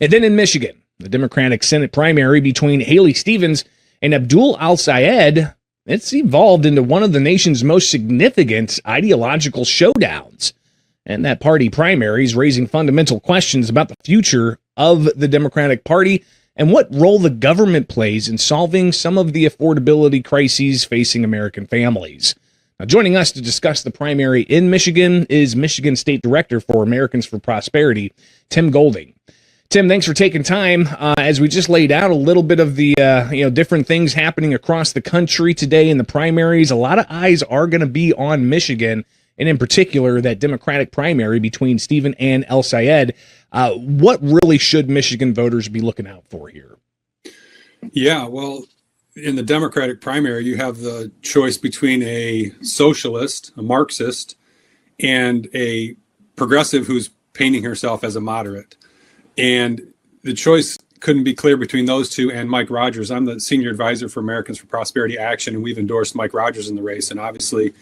And then in Michigan, the Democratic Senate primary between Haley Stevens and Abdul al-Sayed, it's evolved into one of the nation's most significant ideological showdowns. And that party primary is raising fundamental questions about the future of the Democratic Party and what role the government plays in solving some of the affordability crises facing American families. Now, joining us to discuss the primary in Michigan is Michigan State Director for Americans for Prosperity, Tim Golding. Tim, thanks for taking time. As we just laid out a little bit of the different things happening across the country today in the primaries, a lot of eyes are going to be on Michigan, and in particular that Democratic primary between Stephen and al-Sayed. What really should Michigan voters be looking out for here? Yeah, well, in the Democratic primary, you have the choice between a socialist, a Marxist, and a progressive who's painting herself as a moderate. And the choice couldn't be clear between those two and Mike Rogers. I'm the senior advisor for Americans for Prosperity Action, and we've endorsed Mike Rogers in the race. And obviously,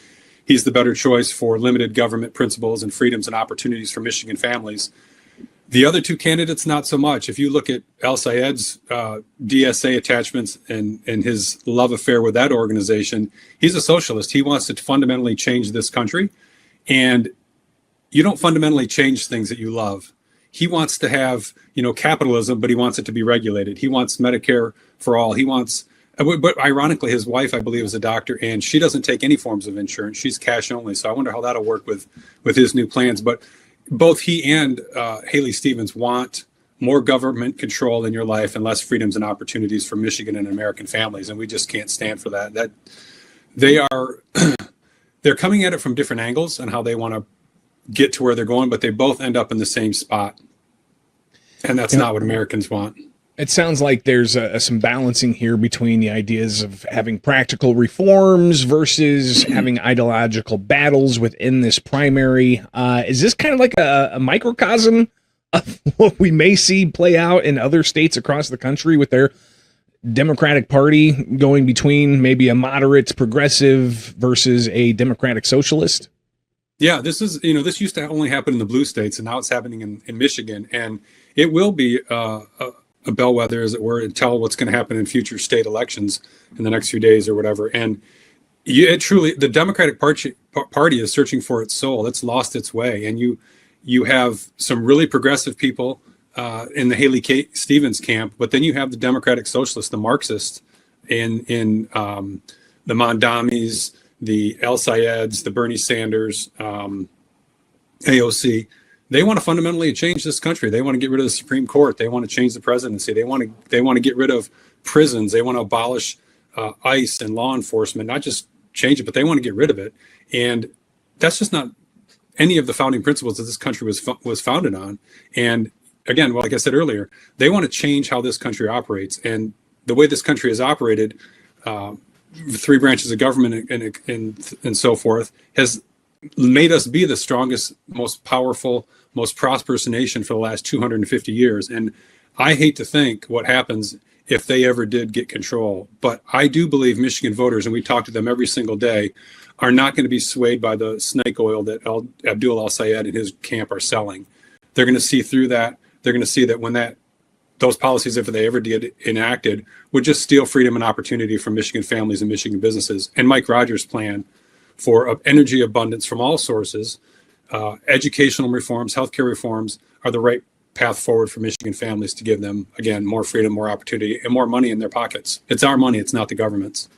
he's the better choice for limited government principles and freedoms and opportunities for Michigan families. The other two candidates, not so much. If you look at al-Sayed's DSA attachments and his love affair with that organization, he's a socialist. He wants to fundamentally change this country. And you don't fundamentally change things that you love. He wants to have, capitalism, but he wants it to be regulated. He wants Medicare for all. But ironically, his wife, I believe, is a doctor, and she doesn't take any forms of insurance. She's cash only. So I wonder how that'll work with his new plans. But both he and Haley Stevens want more government control in your life and less freedoms and opportunities for Michigan and American families. And we just can't stand for that. That they're coming at it from different angles on how they want to get to where they're going, but they both end up in the same spot. And that's not what Americans want. It sounds like there's some balancing here between the ideas of having practical reforms versus having ideological battles within this primary. Is this kind of like a microcosm of what we may see play out in other states across the country with their Democratic Party going between maybe a moderate progressive versus a Democratic socialist? Yeah, this used to only happen in the blue states, and now it's happening in Michigan. And it will be a bellwether, as it were, and tell what's going to happen in future state elections in the next few days or whatever. And the Democratic Party is searching for its soul. It's lost its way. And you have some really progressive people in the Haley Stevens camp, but then you have the Democratic Socialists, the Marxists, in the Mondamis, the al-Sayeds, the Bernie Sanders, AOC. They want to fundamentally change this country. They want to get rid of the Supreme Court. They want to change the presidency. They want to get rid of prisons. They want to abolish ICE and law enforcement, not just change it, but they want to get rid of it. And that's just not any of the founding principles that this country was founded on. And again, like I said earlier, they want to change how this country operates. And the way this country has operated, three branches of government and so forth, has made us be the strongest, most powerful, most prosperous nation for the last 250 years. And I hate to think what happens if they ever did get control. But I do believe Michigan voters, and we talk to them every single day, are not going to be swayed by the snake oil that Abdul al-Sayed and his camp are selling. They're going to see through that. They're going to see that when those policies, if they ever did enacted, would just steal freedom and opportunity from Michigan families and Michigan businesses. And Mike Rogers' plan for energy abundance from all sources, educational reforms, healthcare reforms are the right path forward for Michigan families to give them, again, more freedom, more opportunity, and more money in their pockets. It's our money. It's not the government's.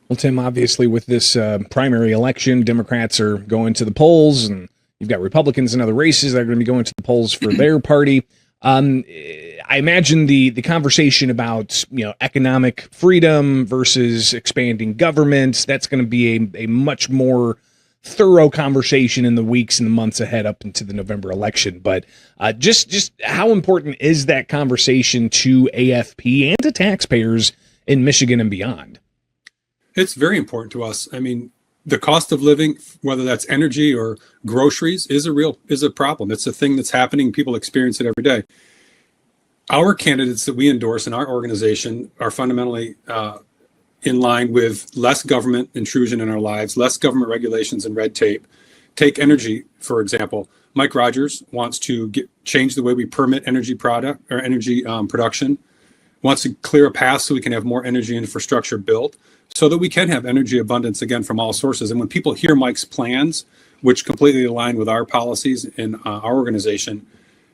Well, Tim, obviously with this primary election, Democrats are going to the polls, and you've got Republicans in other races that are going to be going to the polls for their party. I imagine the conversation about economic freedom versus expanding government, that's going to be a much more thorough conversation in the weeks and the months ahead up into the November election. But just how important is that conversation to AFP and to taxpayers in Michigan and beyond? It's very important to us. I mean, the cost of living, whether that's energy or groceries, is a problem. It's a thing that's happening. People experience it every day. Our candidates that we endorse in our organization are fundamentally in line with less government intrusion in our lives, less government regulations and red tape, take energy, for example. Mike Rogers wants to change the way we permit energy production, wants to clear a path so we can have more energy infrastructure built so that we can have energy abundance again from all sources. And when people hear Mike's plans, which completely align with our policies in our organization,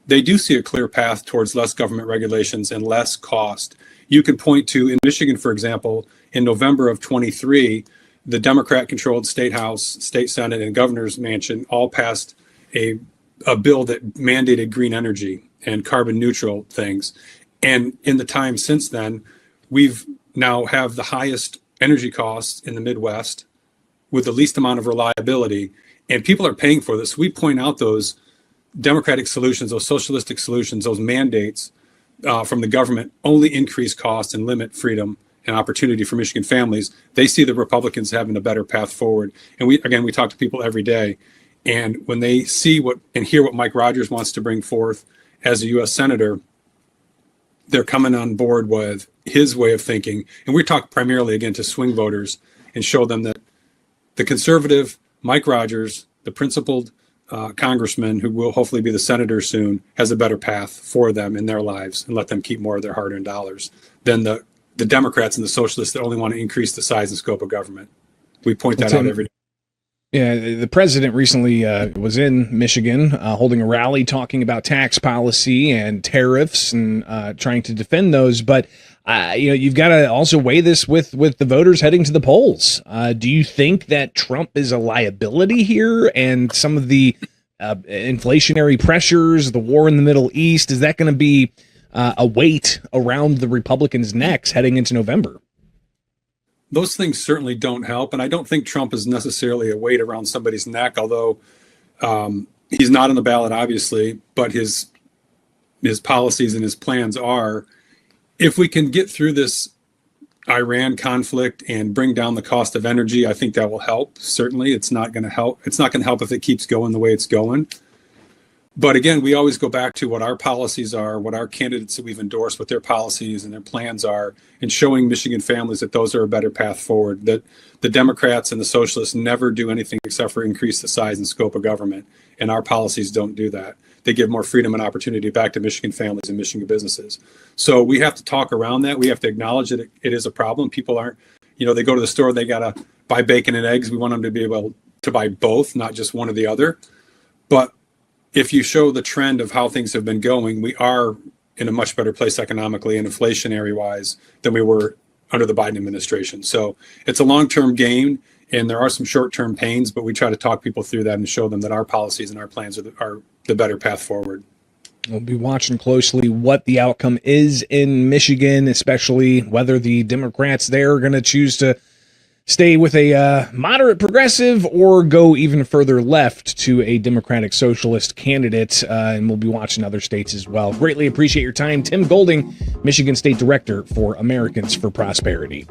they do see a clear path towards less government regulations and less cost. You can point to, in Michigan, for example, in November of 23, the Democrat-controlled State House, State Senate, and Governor's Mansion all passed a bill that mandated green energy and carbon neutral things. And in the time since then, we've now have the highest energy costs in the Midwest with the least amount of reliability, and people are paying for this. We point out those democratic solutions, those socialistic solutions, those mandates from the government only increase costs and limit freedom and opportunity for Michigan families. They see the Republicans having a better path forward. And we talk to people every day. And when they see and hear what Mike Rogers wants to bring forth as a U.S. Senator, they're coming on board with his way of thinking. And we talk primarily, again, to swing voters and show them that the conservative Mike Rogers, the principled congressman who will hopefully be the senator soon, has a better path for them in their lives and let them keep more of their hard-earned dollars than the Democrats and the socialists that only want to increase the size and scope of government. We point that out every day. Yeah, the president recently was in Michigan holding a rally talking about tax policy and tariffs and trying to defend those. But, you've got to also weigh this with the voters heading to the polls. Do you think that Trump is a liability here and some of the inflationary pressures, the war in the Middle East, is that going to be a weight around the Republicans' necks heading into November? Those things certainly don't help. And I don't think Trump is necessarily a weight around somebody's neck, although he's not on the ballot, obviously, but his policies and his plans are. If we can get through this Iran conflict and bring down the cost of energy, I think that will help. Certainly, it's not going to help. It's not going to help if it keeps going the way it's going. But again, we always go back to what our policies are, what our candidates that we've endorsed, what their policies and their plans are, and showing Michigan families that those are a better path forward, that the Democrats and the socialists never do anything except for increase the size and scope of government. And our policies don't do that. They give more freedom and opportunity back to Michigan families and Michigan businesses. So we have to talk around that. We have to acknowledge that it is a problem. People aren't, they go to the store, they got to buy bacon and eggs. We want them to be able to buy both, not just one or the other. But if you show the trend of how things have been going, we are in a much better place economically and inflationary wise than we were under the Biden administration. So it's a long-term gain, and there are some short-term pains, but we try to talk people through that and show them that our policies and our plans are the better path forward. We'll be watching closely what the outcome is in Michigan, especially whether the Democrats there are going to choose to stay with a moderate progressive or go even further left to a Democratic Socialist candidate. And we'll be watching other states as well. Greatly appreciate your time. Tim Golding, Michigan State Director for Americans for Prosperity.